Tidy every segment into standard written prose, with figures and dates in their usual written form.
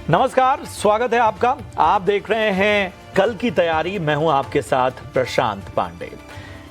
नमस्कार, स्वागत है आपका। आप देख रहे हैं कल की तैयारी। मैं हूं आपके साथ प्रशांत पांडे।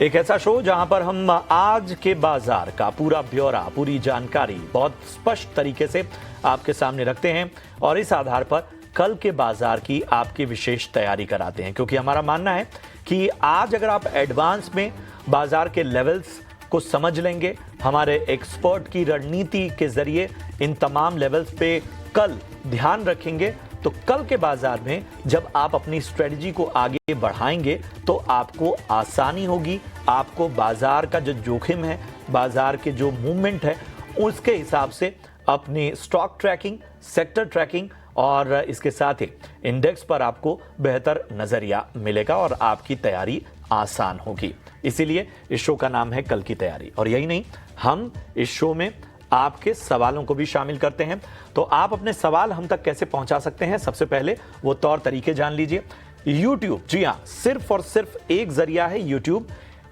एक ऐसा शो जहां पर हम आज के बाजार का पूरा ब्यौरा, पूरी जानकारी बहुत स्पष्ट तरीके से आपके सामने रखते हैं और इस आधार पर कल के बाजार की आपकी विशेष तैयारी कराते हैं। क्योंकि हमारा मानना है कि आज अगर आप एडवांस में बाजार के लेवल्स को समझ लेंगे, हमारे एक्सपर्ट की रणनीति के जरिए इन तमाम लेवल्स पे कल ध्यान रखेंगे, तो कल के बाजार में जब आप अपनी स्ट्रेटजी को आगे बढ़ाएंगे तो आपको आसानी होगी। आपको बाजार का जो जोखिम है, बाजार के जो मूवमेंट है, उसके हिसाब से अपनी स्टॉक ट्रैकिंग, सेक्टर ट्रैकिंग और इसके साथ ही इंडेक्स पर आपको बेहतर नजरिया मिलेगा और आपकी तैयारी आसान होगी। इसीलिए इस शो का नाम है कल की तैयारी। और यही नहीं, हम इस शो में आपके सवालों को भी शामिल करते हैं। तो आप अपने सवाल हम तक कैसे पहुंचा सकते हैं, सबसे पहले वो तौर तरीके जान लीजिए। YouTube, जी हां, सिर्फ और सिर्फ एक जरिया है YouTube।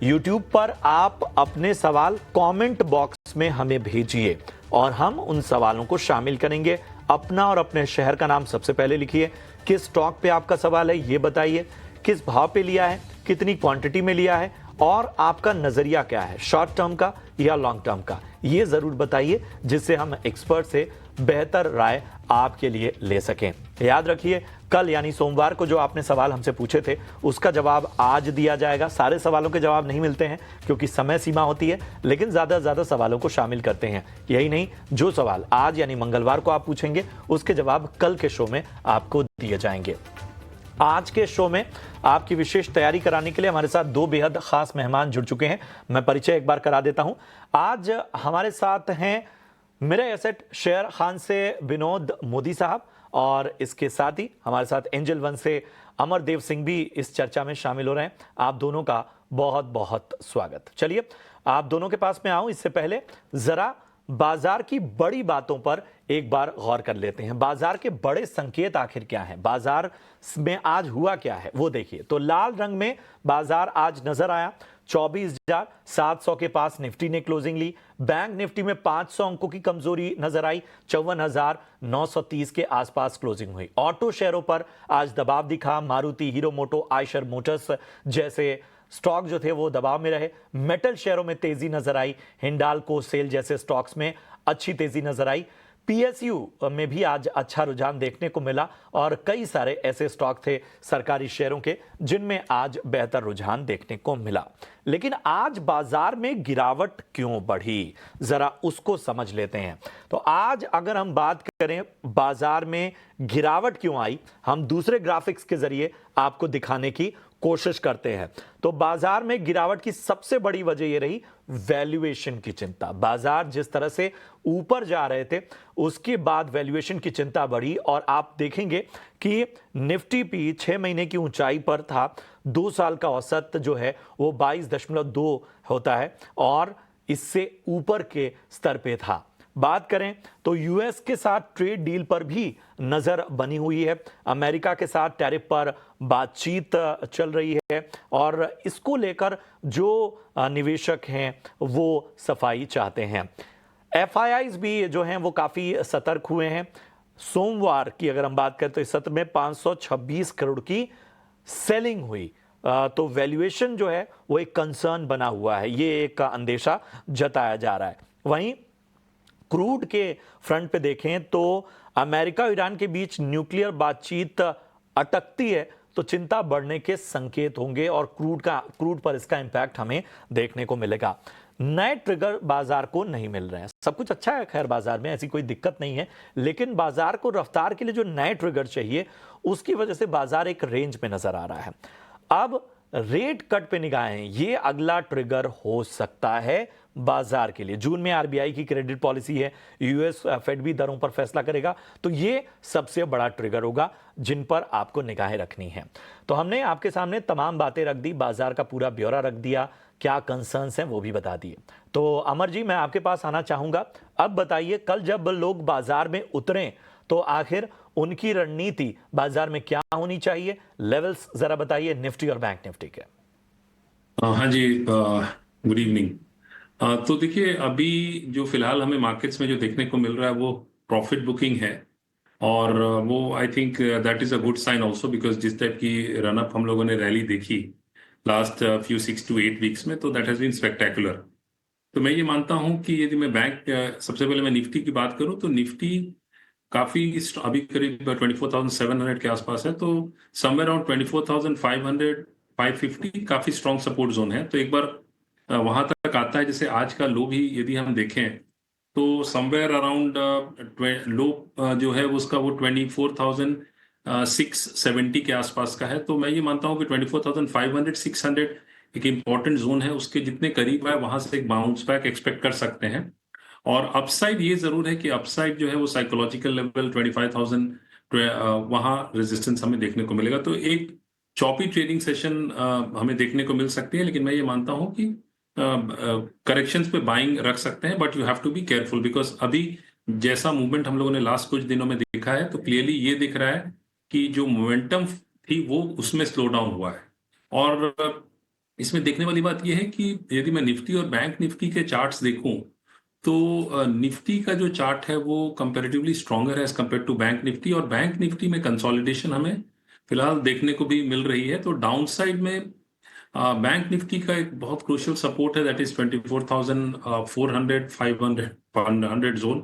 YouTube पर आप अपने सवाल कमेंट बॉक्स में हमें भेजिए और हम उन सवालों को शामिल करेंगे। अपना और अपने शहर का नाम सबसे पहले लिखिए। किस स्टॉक पे आपका सवाल है ये बताइए, किस भाव पे लिया है, कितनी क्वांटिटी में लिया है और आपका नजरिया क्या है, शॉर्ट टर्म का या लॉन्ग टर्म का, ये जरूर बताइए, जिससे हम एक्सपर्ट से बेहतर राय आपके लिए ले सकें। याद रखिए, कल यानी सोमवार को जो आपने सवाल हमसे पूछे थे उसका जवाब आज दिया जाएगा। सारे सवालों के जवाब नहीं मिलते हैं क्योंकि समय सीमा होती है, लेकिन ज्यादा से ज्यादा सवालों को शामिल करते हैं। यही नहीं, जो सवाल आज यानी मंगलवार को आप पूछेंगे उसके जवाब कल के शो में आपको दिए जाएंगे। आज के शो में आपकी विशेष तैयारी कराने के लिए हमारे साथ दो बेहद खास मेहमान जुड़ चुके हैं। मैं परिचय एक बार करा देता हूं। आज हमारे साथ हैं मेरे एसेट शेयर खान से विनोद मोदी साहब और इसके साथ ही हमारे साथ एंजल वन से अमरदेव सिंह भी इस चर्चा में शामिल हो रहे हैं। आप दोनों का बहुत बहुत स्वागत। चलिए आप दोनों के पास में आऊं, इससे पहले जरा बाजार की बड़ी बातों पर एक बार गौर कर लेते हैं। बाजार के बड़े संकेत आखिर क्या हैं, बाजार में आज हुआ क्या है वो देखिए। तो लाल रंग में बाजार आज नजर आया। 24,700 के पास निफ्टी ने क्लोजिंग ली। बैंक निफ्टी में 500 अंकों की कमजोरी नजर आई। 54,930 के आसपास क्लोजिंग हुई। ऑटो शेयरों पर आज दबाव दिखा। मारुति, हीरो मोटो, आयशर मोटर्स जैसे स्टॉक जो थे वो दबाव में रहे। मेटल शेयरों में तेजी नजर आई। हिंडाल्को, सेल जैसे स्टॉक्स में अच्छी तेजी नजर आई। पीएसयू में भी आज अच्छा रुझान देखने को मिला और कई सारे ऐसे स्टॉक थे सरकारी शेयरों के जिनमें आज बेहतर रुझान देखने को मिला। लेकिन आज बाजार में गिरावट क्यों बढ़ी, जरा उसको समझ लेते हैं। तो आज अगर हम बात करें बाजार में गिरावट क्यों आई, हम दूसरे ग्राफिक्स के जरिए आपको दिखाने की कोशिश करते हैं। तो बाजार में गिरावट की सबसे बड़ी वजह यह रही वैल्यूएशन की चिंता। बाजार जिस तरह से ऊपर जा रहे थे उसके बाद वैल्यूएशन की चिंता बढ़ी और आप देखेंगे कि निफ्टी भी 6 महीने की ऊंचाई पर था। 2 साल का औसत जो है वो 22.2 होता है और इससे ऊपर के स्तर पे था। बात करें तो यूएस के साथ ट्रेड डील पर भी नजर बनी हुई है। अमेरिका के साथ टैरिफ पर बातचीत चल रही है और इसको लेकर जो निवेशक हैं वो सफाई चाहते हैं। एफआईआईज भी जो हैं वो काफी सतर्क हुए हैं। सोमवार की अगर हम बात करें तो इस सत्र में 526 करोड़ की सेलिंग हुई। तो वैल्यूएशन जो है वो एक कंसर्न बना हुआ है, ये एक अंदेशा जताया जा रहा है। वहीं क्रूड के फ्रंट पे देखें तो अमेरिका और ईरान के बीच न्यूक्लियर बातचीत अटकती है तो चिंता बढ़ने के संकेत होंगे और क्रूड पर इसका इंपैक्ट हमें देखने को मिलेगा। नए ट्रिगर बाजार को नहीं मिल रहे हैं। सब कुछ अच्छा है, खैर बाजार में ऐसी कोई दिक्कत नहीं है, लेकिन बाजार को रफ्तार के लिए जो नए ट्रिगर चाहिए उसकी वजह से बाजार एक रेंज में नजर आ रहा है। अब रेट कट पे निगाहें, ये अगला ट्रिगर हो सकता है बाजार के लिए। जून में आरबीआई की क्रेडिट पॉलिसी है, यूएस फेड भी दरों पर फैसला करेगा, तो ये सबसे बड़ा ट्रिगर होगा जिन पर आपको निगाहें रखनी है। तो हमने आपके सामने तमाम बातें रख दी, बाजार का पूरा ब्यौरा रख दिया, क्या कंसर्न्स हैं वो भी बता दिए। तो अमर जी, मैं आपके पास आना चाहूंगा। अब बताइए, कल जब लोग बाजार में उतरे तो आखिर उनकी रणनीति बाजार में क्या होनी चाहिए, लेवल्स जरा बताइए निफ्टी और बैंक निफ्टी के। हाँ जी, गुड इवनिंग। तो देखिए, अभी जो फिलहाल हमें मार्केट्स में जो देखने को मिल रहा है वो प्रॉफिट बुकिंग है। और वो I think that is a good sign also, because जिस टाइप की रन अप हम लोगों ने रैली देखी लास्ट फ्यू 6 to 8 वीक्स में, तो दैट हैज बीन स्पेक्टेकुलर। तो मैं ये मानता हूं कि यदि मैं सबसे पहले मैं निफ्टी की बात करूं, तो निफ्टी काफी अभी करीब 24,700 के आसपास है। तो समवेयर अराउंड 24,500 550 काफी स्ट्रॉन्ग सपोर्ट जोन है। तो एक बार वहां तक आता है, जैसे आज का लो भी यदि हम देखें तो समवेयर अराउंड लो जो है उसका वो 24,670 के आसपास का है। तो मैं ये मानता हूँ कि 24,500 600 एक इम्पॉर्टेंट जोन है, उसके जितने करीब है वहां से एक बाउंस बैक एक्सपेक्ट कर सकते हैं। और अपसाइड ये जरूर है कि अपसाइड जो है वो साइकोलॉजिकल लेवल 25,000 वहां रेजिस्टेंस हमें देखने को मिलेगा। तो एक चॉपी ट्रेडिंग सेशन हमें देखने को मिल सकती है, लेकिन मैं ये मानता हूं कि करेक्शंस पे बाइंग रख सकते हैं, but you have to be careful, because अभी जैसा मूवमेंट हम लोगों ने लास्ट कुछ दिनों में देखा है, तो क्लियरली ये दिख रहा है कि जो मोमेंटम थी वो उसमें स्लो डाउन हुआ है। और इसमें देखने वाली बात यह है कि यदि मैं निफ्टी और बैंक निफ्टी के चार्ट्स देखूं, तो निफ्टी का जो चार्ट है वो कंपैरेटिवली स्ट्रॉन्गर है as compare to Bank Nifty, और बैंक निफ्टी में कंसोलिडेशन हमें फिलहाल देखने को भी मिल रही है। तो डाउन साइड में बैंक निफ्टी का एक बहुत क्रूशियल सपोर्ट है, दैट इज 24,400 500 जोन।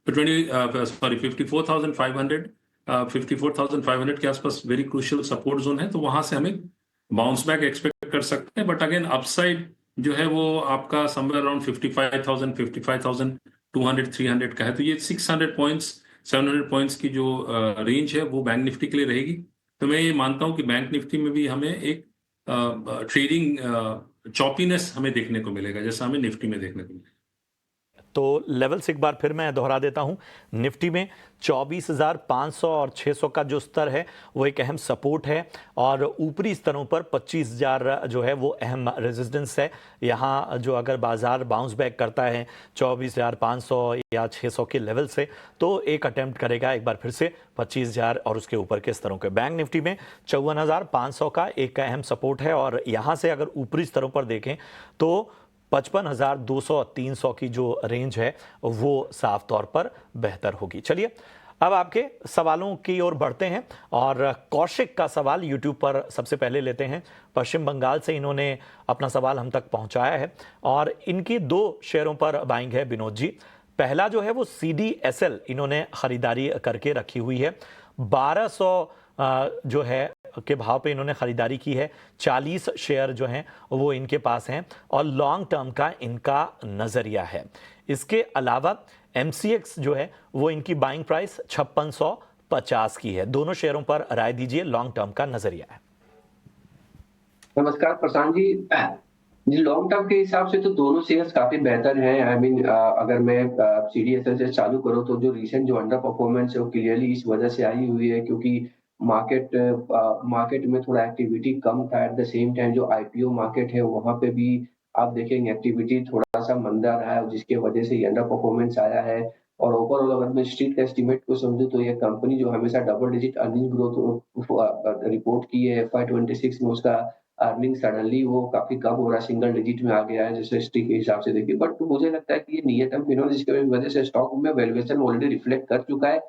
तो 54,500 54,500 के आसपास वेरी क्रूशियल सपोर्ट जोन है। तो वहां से हमें बाउंस बैक एक्सपेक्ट कर सकते हैं, बट अगेन अपसाइड जो है वो आपका समवेयर अराउंड 55,000 55,200 300 का है। तो ये 600 पॉइंट्स 700 पॉइंट्स की जो रेंज है वो बैंक निफ्टी के लिए रहेगी। तो मैं ये मानता हूं कि बैंक निफ्टी में भी हमें एक ट्रेडिंग चॉपीनेस हमें देखने को मिलेगा, जैसा हमें निफ्टी में देखने को मिलेगा। तो लेवल्स एक बार फिर मैं दोहरा देता हूं। निफ्टी में 24,500 और 600 का जो स्तर है वो एक अहम सपोर्ट है, और ऊपरी स्तरों पर 25,000 जो है वो अहम रेजिस्टेंस है। यहां जो अगर बाजार बाउंस बैक करता है 24,500 या 600 के लेवल से, तो एक अटेम्प्ट करेगा एक बार फिर से 25,000 और उसके ऊपर के स्तरों के। बैंक निफ्टी में 54,500 का एक अहम सपोर्ट है, और यहां से अगर ऊपरी स्तरों पर देखें तो 55,200 300 की जो रेंज है वो साफ तौर पर बेहतर होगी। चलिए अब आपके सवालों की ओर बढ़ते हैं, और कौशिक का सवाल यूट्यूब पर सबसे पहले लेते हैं। पश्चिम बंगाल से इन्होंने अपना सवाल हम तक पहुंचाया है, और इनकी 2 शेयरों पर बाइंग है विनोद जी। पहला जो है वो CDSL इन्होंने खरीदारी करके रखी हुई है, 1200 जो है के भाव पे इन्होंने खरीदारी की है। 40 शेयर जो हैं वो इनके पास हैं, और लॉन्ग टर्म का इनका नजरिया है। इसके अलावा MCX जो है वो इनकी बाइंग प्राइस 5650 की है। दोनों शेयरों पर राय दीजिए, लॉन्ग टर्म का नजरिया है। नमस्कार प्रशांत जी। जी, लॉन्ग टर्म के हिसाब से तो दोनों शेयर्स काफी बेहतर हैं। आई मीन अगर मैं CDSL से चालू करूं तो जो रिसेंट जो अंडर परफॉर्मेंस है वो क्लियरली इस वजह से आई हुई है क्योंकि मार्केट में थोड़ा एक्टिविटी कम था। एट द सेम टाइम जो IPO मार्केट है वहां पे भी आप देखेंगे एक्टिविटी थोड़ा सा मंदा रहा है, जिसके वजह से ये अंडर परफॉर्मेंस आया है। और ओवरऑल अगर मैं स्ट्रीट का एस्टिमेट को समझूं तो ये कंपनी जो हमेशा double digit earning growth report की है, FY26 में उसका अर्निंग सडनली वो काफी कम हो रहा है, सिंगल डिजिट में आ गया है जैसे हिस्ट्री के हिसाब से देखिए। बट मुझे लगता है कि ये नियर टर्म फिनोमेनन जिसकी वजह से स्टॉक में वैल्यूएशन ऑलरेडी रिफ्लेक्ट कर चुका है।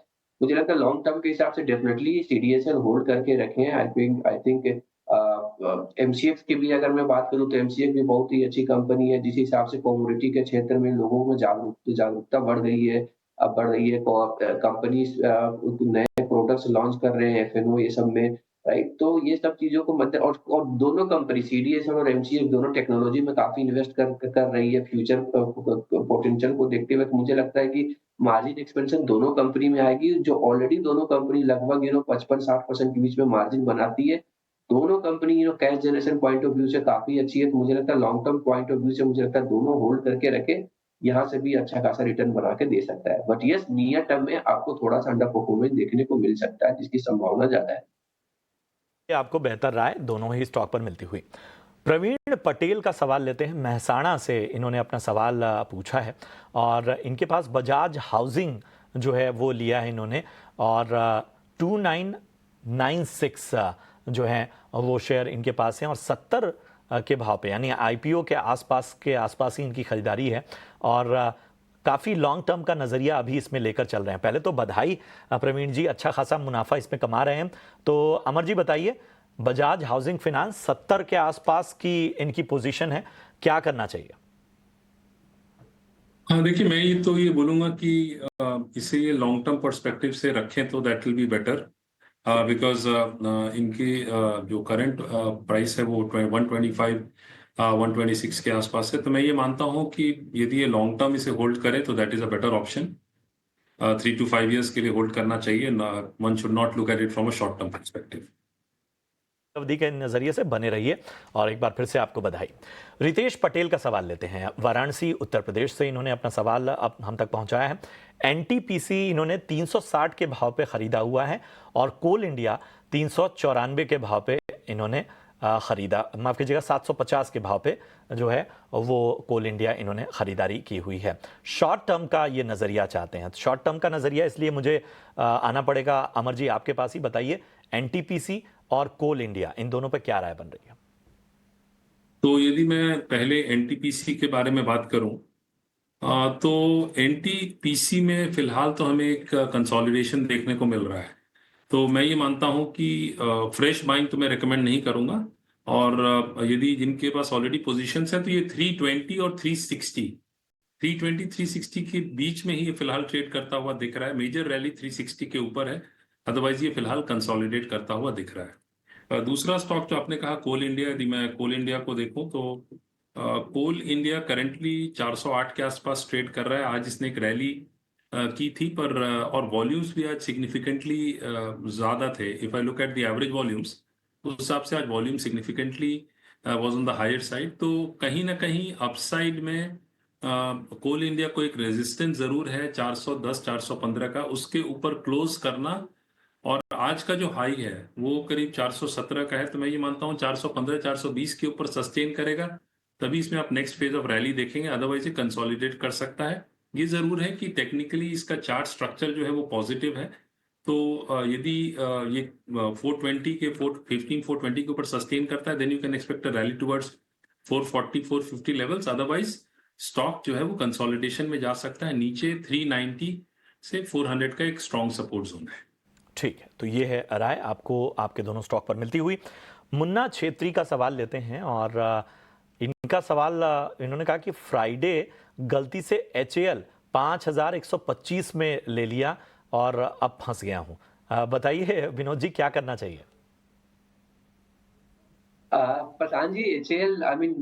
मुझे लगता है लॉन्ग टर्म के हिसाब से डेफिनेटली CDSL होल्ड करके रखें। आई थिंक MCX की भी अगर मैं बात करूं तो MCX भी बहुत ही अच्छी कंपनी है। जिस हिसाब से कमोडिटी के क्षेत्र में लोगों में जागरूकता बढ़ गई है, अब बढ़ रही है। कंपनी नए प्रोडक्ट्स लॉन्च कर रहे हैं FNO ये सब में, राइट। तो ये सब चीजों को मध्य और दोनों कंपनी CDSL और MCX दोनों टेक्नोलॉजी में काफी इन्वेस्ट कर रही है फ्यूचर पोटेंशियल को देखते हुए। तो मुझे लगता है कि मार्जिन एक्सपेंशन दोनों कंपनी में आएगी। जो ऑलरेडी दोनों कंपनी लगभग 55-60% के बीच में मार्जिन बनाती है। दोनों company cash generation point of view से काफी अच्छी है। तो मुझे लगता है long term point of view से मुझे लगता है दोनों होल्ड करके रखे, यहाँ से भी अच्छा खासा रिटर्न बना के दे सकता है। बट यस, नियर टर्म में आपको थोड़ा सा अंडर परफॉर्मेंस देखने को मिल सकता है, जिसकी संभावना ज्यादा है। आपको बेहतर राय दोनों ही स्टॉक पर मिलती हुई। प्रवीण पटेल का सवाल लेते हैं, महसाणा से इन्होंने अपना सवाल पूछा है, और इनके पास बजाज हाउसिंग जो है वो लिया है इन्होंने, और 2996 जो है वो शेयर इनके पास हैं, और 70 के भाव पे, यानी IPO के आसपास ही इनकी खरीदारी है। और काफ़ी लॉन्ग टर्म का नज़रिया अभी इसमें लेकर चल रहे हैं। पहले तो बधाई प्रवीण जी, अच्छा खासा मुनाफा इसमें कमा रहे हैं। तो अमर जी बताइए, बजाज हाउसिंग फाइनेंस 70 के आसपास की इनकी पोजीशन है, क्या करना चाहिए? हाँ देखिए, मैं ये बोलूंगा कि इसे ये लॉन्ग टर्म पर्सपेक्टिव से रखें तो that will be better, because इनकी जो करंट प्राइस है वो 125 126 के आसपास है। तो मैं ये मानता हूँ कि यदि ये लॉन्ग टर्म इसे होल्ड करें तो that is a better option. 3 to 5 years के लिए होल्ड करना चाहिए। One should not look at it from a short term perspective. अवधि के नजरिए से बने रहिए और एक बार फिर से आपको बधाई। रितेश पटेल का सवाल लेते हैं, वाराणसी उत्तर प्रदेश से इन्होंने अपना सवाल अब हम तक पहुंचाया है। एनटीपीसी इन्होंने 360 के भाव पे खरीदा हुआ है और कोल इंडिया 394 के भाव पे इन्होंने खरीदा, माफ कीजिएगा 750 के भाव पे जो है वो कोल इंडिया इन्होंने खरीदारी की हुई है। शॉर्ट टर्म का ये नजरिया चाहते हैं, शॉर्ट टर्म का नजरिया इसलिए मुझे आना पड़ेगा अमर जी आपके पास ही। बताइए एनटीपीसी और कोल इंडिया, इन दोनों पे क्या राय बन रही है? तो यदि मैं पहले एनटीपीसी के बारे में बात करूं, तो एनटीपीसी में फिलहाल तो हमें एक कंसोलिडेशन देखने को मिल रहा है। तो मैं ये मानता हूं कि फ्रेश बाइंग तो मैं रेकमेंड नहीं करूंगा। और यदि जिनके पास ऑलरेडी पोजीशंस है तो ये 320 और 360 के बीच में ही ये फिलहाल ट्रेड करता हुआ दिख रहा है। मेजर रैली 360 के ऊपर है, अदरवाइज ये फिलहाल कंसोलिडेट करता हुआ दिख रहा है। दूसरा स्टॉक जो आपने कहा कोल इंडिया, यदि मैं कोल इंडिया को देखूं तो कोल इंडिया करंटली 408 के आसपास ट्रेड कर रहा है। आज इसने एक रैली की थी पर और वॉल्यूम्स भी आज सिग्निफिकेंटली ज्यादा थे। If I look at the average volumes, उस हिसाब से आज volume significantly was on the higher side. तो कहीं ना कहीं अपसाइड में कोल इंडिया को एक रेजिस्टेंस जरूर है 410 415 का, उसके ऊपर क्लोज करना। और आज का जो हाई है वो करीब 417 का है। तो मैं ये मानता हूँ 415 420 के ऊपर सस्टेन करेगा, तभी इसमें आप नेक्स्ट फेज ऑफ रैली देखेंगे, अदरवाइज ये कंसोलिडेट कर सकता है। ये जरूर है कि टेक्निकली इसका चार्ट स्ट्रक्चर जो है वो पॉजिटिव है। तो यदि ये 420 के 415 420 के ऊपर सस्टेन करता है, then you can expect a rally towards 440 450 levels. Otherwise stock जो है वो कंसोलिडेशन में जा सकता है। नीचे 390 से 400 का एक स्ट्रॉन्ग सपोर्ट जोन है। ठीक है, तो ये है राय आपको आपके दोनों स्टॉक पर मिलती हुई। मुन्ना छेत्री का सवाल लेते हैं और इनका सवाल, इन्होंने कहा कि फ्राइडे गलती से HAL 5125 में ले लिया और अब फंस गया हूं। बताइए विनोद जी, क्या करना चाहिए? Prashant ji, HAL I mean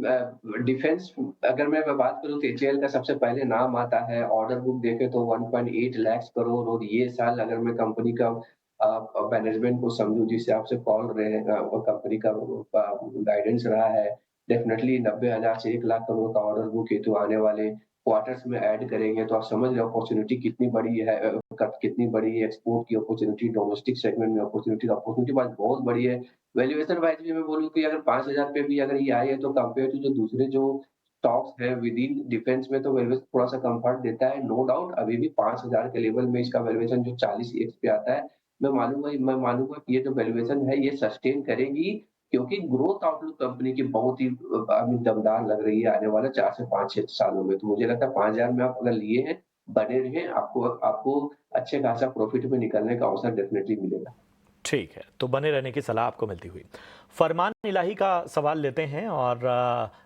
defence अगर मैं बात करूं तो एचएएल का सबसे पहले नाम आता है। ऑर्डर बुक देखे तो 1.8 लाख करोड़, और ये साल अगर मैं कंपनी का मैनेजमेंट को समझूं, जिस हिसाब से कॉल रहेगा कंपनी का गाइडेंस रहा है, डेफिनेटली 90,000 से 1 लाख करोड़ का ऑर्डर बुक है। तो आने वाले क्वार्टर्स में ऐड करेंगे तो आप समझ रहे हो अपॉर्चुनिटी कितनी बड़ी है, कितनी बड़ी है। एक्सपोर्ट की अपॉर्चुनिटी, डोमेस्टिक सेगमेंट में अपॉर्चुनिटी बहुत बड़ी है। वैल्यूएशन वाइज भी मैं बोलूँ कि अगर 5,000 पे भी अगर ये आई है तो कंपेयर टू जो दूसरे जो स्टॉक्स है विद इन डिफेंस में, तो वैल्यूएशन थोड़ा सा कंफर्ट देता है। नो डाउट अभी भी 5,000 के लेवल में इसका वैल्यूएशन जो 40x पे आता है, मैं मानूंगा कि ये जो वैल्यूएशन है ये सस्टेन करेगी, क्योंकि ग्रोथ आउटलुक कंपनी की बहुत ही दमदार लग रही है आने वाले 4 से 5-6 सालों में। तो मुझे लगता है 5,000 में आप अगर लिए हैं, बने रहे, आपको आपको अच्छे खासा प्रॉफिट में निकलने का अवसर डेफिनेटली मिलेगा। ठीक है, तो बने रहने की सलाह आपको मिलती हुई। फरमान इलाही का सवाल लेते हैं और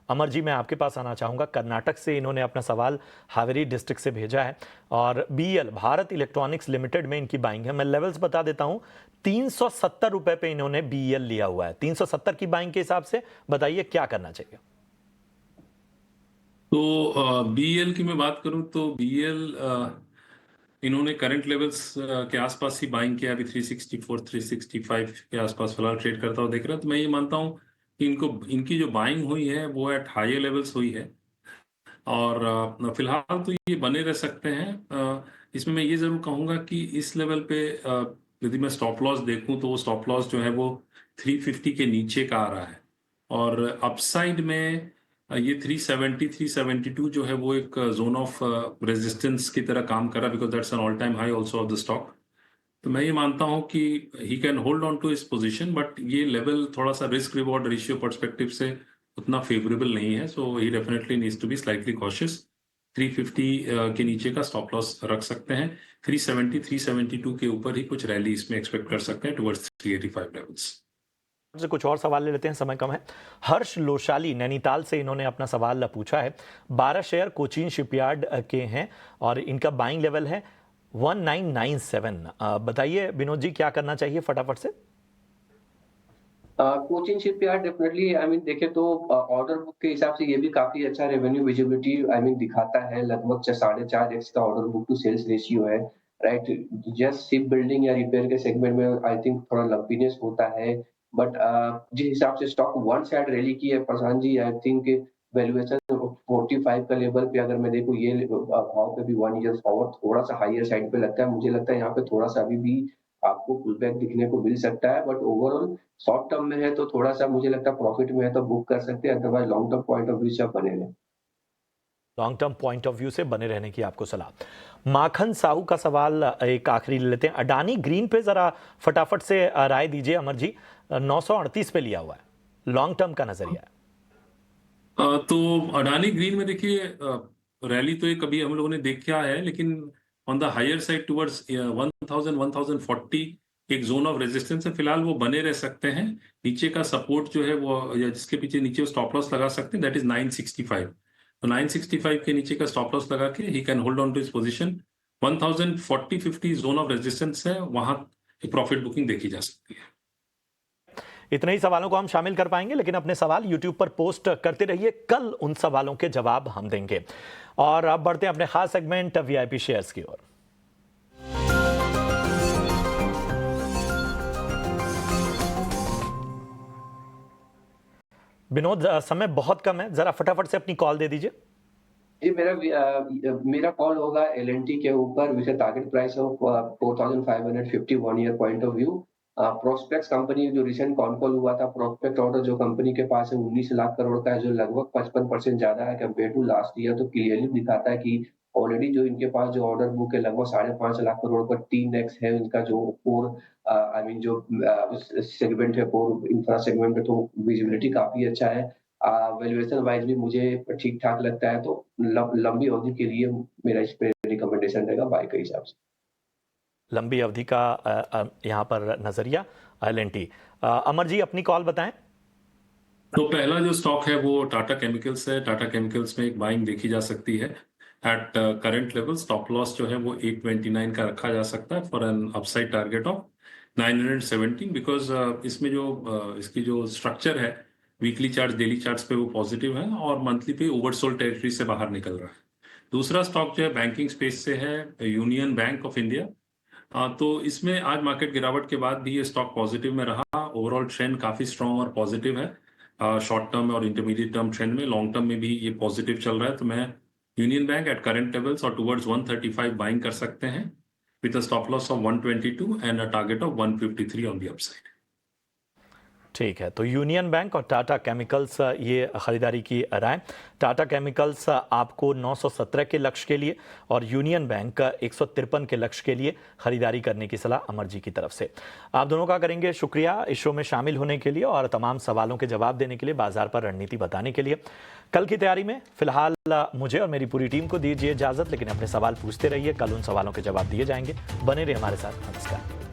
अमर जी मैं आपके पास आना चाहूँगा। कर्नाटक से इन्होंने अपना सवाल हावेरी डिस्ट्रिक्ट से भेजा है और BEL भारत इलेक्ट्रॉनिक्स लिमिटेड में इनकी बाइंग है। मैं लेवल्स बता देता हूँ, 370 रुपए पे इन्होंने BEL लिया हुआ है। 370 की बाइंग के हिसाब से बताइए क्या करना चाहिए? तो BEL की मैं बात करूं तो BEL इन्होंने करंट लेवल्स के आसपास ही बाइंग किया। अभी 364 365 के आसपास फिलहाल ट्रेड करता हुआ दिख रहा है। तो मैं ये मानता हूं कि इनकी जो बाइंग हुई है वो एट हायर लेवल्स हुई है और फिलहाल तो ये बने रह सकते हैं। इसमें मैं ये जरूर कहूंगा कि इस लेवल पे यदि मैं स्टॉप लॉस देखूं तो वो स्टॉप लॉस जो है वो 350 के नीचे का आ रहा है। और अपसाइड में ये 370 372 जो है वो एक जोन ऑफ रेजिस्टेंस की तरह काम कर रहा है, because that's an all time high also of the stock. तो मैं ये मानता हूं कि he can hold on to his position, but ये लेवल थोड़ा सा रिस्क रिवॉर्ड रेशियो पर्सपेक्टिव से उतना फेवरेबल नहीं है। So he definitely needs to be slightly cautious. 350 के नीचे का स्टॉप लॉस रख सकते हैं। 370 372 के ऊपर ही कुछ रैली इसमें एक्सपेक्ट कर सकते हैं टुवर्ड्स 385 लेवल्स। से कुछ और सवाल ले लेते हैं, समय कम है। हर्ष लोशाली नैनीताल से इन्होंने अपना सवाल पूछा है। 12 शेयर कोचीन शिपयार्ड के हैं और इनका बाइंग लेवल है 1997। बताइए विनोद जी, क्या करना चाहिए फटाफट से? Cochin shipyard definitely I mean देखें तो ऑर्डर बुक के हिसाब से ये भी काफी अच्छा रेवेन्यू विजिबिलिटी आई मीन दिखाता है। लगभग 4.5x का order book to sales ratio है, राइट। जस्ट शिप बिल्डिंग या रिपेयर के सेगमेंट में आई थिंक थोड़ा लंपीनेस होता है, बट जिस हिसाब से स्टॉक वन साइड रैली की है Prashant ji, I think valuation 45 का लेवल पे अगर मैं देखूं, ये भाव पे भी 1 ईयर फॉरवर्ड थोड़ा सा हाईयर साइड पे लगता है। मुझे लगता है यहाँ पे थोड़ा सा अभी भी आपको पुल बैक दिखने को मिल सकता है, बट ओवरऑल शॉर्ट टर्म में है तो थोड़ा सा मुझे लगता है प्रॉफिट में है तो बुक कर सकते हैं, otherwise long term point of view से आप बने रहें। Long term point of view से बने रहने की आपको सलाह। माखन साहू का सवाल एक आखिरी ले लेते हैं। अडानी ग्रीन पे जरा फटाफट से राय दीजिए अमर जी। 938 पे लिया हुआ है, लॉन्ग टर्म का नजरिया है। तो अडानी ग्रीन में देखिए रैली तो एक अभी हम लोगों ने देखा है, लेकिन on the higher side towards 1040 एक जोन ऑफ रेजिस्टेंस है, फिलहाल वो बने रह सकते हैं। नीचे का सपोर्ट जो है वो, या जिसके पीछे नीचे स्टॉप लॉस लगा सकते हैं, दैट इज 965। तो 965 के नीचे का स्टॉप लॉस लगा के he can hold on to his position. 1040-50 zone of resistance है, वहां प्रॉफिट बुकिंग देखी जा सकती है। इतने ही सवालों को हम शामिल कर पाएंगे, लेकिन अपने सवाल YouTube पर पोस्ट करते रहिए, कल उन सवालों के जवाब हम देंगे। और अब बढ़ते हैं अपने खास सेगमेंट VIP शेयर्स की ओर। विनोद, समय बहुत कम है, जरा फटाफट से अपनी कॉल दे दीजिए। जी, मेरा कॉल होगा L&T के ऊपर with target price of 4550 1 year point of view. Prospects company जो रिसेंट कॉन कॉल हुआ था, प्रोस्पेक्ट ऑर्डर जो कंपनी के पास है 19 लाख करोड़ का है, जो लगभग 55% ज्यादा है कंपेयर टू लास्ट ईयर। तो क्लियरली दिखाता है कि ऑलरेडी जो इनके पास जो ऑर्डर बुक है लगभग 5.5 लाख करोड़ का 3x है इनका जो कोर आई मीन जो सेगमेंट है, कोर इंफ्रा सेगमेंट में, तो विजिबिलिटी काफी अच्छा है। वैल्यूएशन वाइज भी मुझे ठीक ठाक लगता है, तो लंबी अवधि के लिए मेरा इस पे रिकमेंडेशन रहेगा बाय के हिसाब से। लंबी अवधि का यहाँ पर नजरिया L&T। अमर जी, अपनी कॉल बताएं। तो पहला जो स्टॉक है वो टाटा केमिकल्स है। टाटा केमिकल्स में एक बाइंग देखी जा सकती है at current level. Stop loss जो है वो 829 का रखा जा सकता है for an upside target of 917, because इसमें जो इसकी जो स्ट्रक्चर है, वीकली चार्ट डेली चार्ट्स पे वो पॉजिटिव है और मंथली पे ओवरसोल्ड टेरिटरी से बाहर निकल रहा है। दूसरा स्टॉक जो है बैंकिंग स्पेस से है, यूनियन बैंक ऑफ इंडिया। तो इसमें आज मार्केट गिरावट के बाद भी ये स्टॉक पॉजिटिव में रहा। ओवरऑल ट्रेंड काफी स्ट्रॉन्ग और पॉजिटिव है शॉर्ट टर्म और इंटरमीडिएट टर्म ट्रेंड में। लॉन्ग टर्म में भी ये पॉजिटिव चल रहा है, तो मैं union bank at current levels और टुवर्ड्स 135 बाइंग कर सकते हैं with a stop loss of 122 and a target of 153 on the upside. ठीक है, तो यूनियन बैंक और टाटा केमिकल्स ये खरीदारी की राय। टाटा केमिकल्स आपको 917 के लक्ष्य के लिए और यूनियन बैंक 153 के लक्ष्य के लिए खरीदारी करने की सलाह अमर जी की तरफ से। आप दोनों का करेंगे शुक्रिया इस शो में शामिल होने के लिए और तमाम सवालों के जवाब देने के लिए, बाजार पर रणनीति बताने के लिए। कल की तैयारी में फिलहाल मुझे और मेरी पूरी टीम को दीजिए इजाजत, लेकिन अपने सवाल पूछते रहिए, कल उन सवालों के जवाब दिए जाएंगे। बने रहिए हमारे साथ। नमस्कार।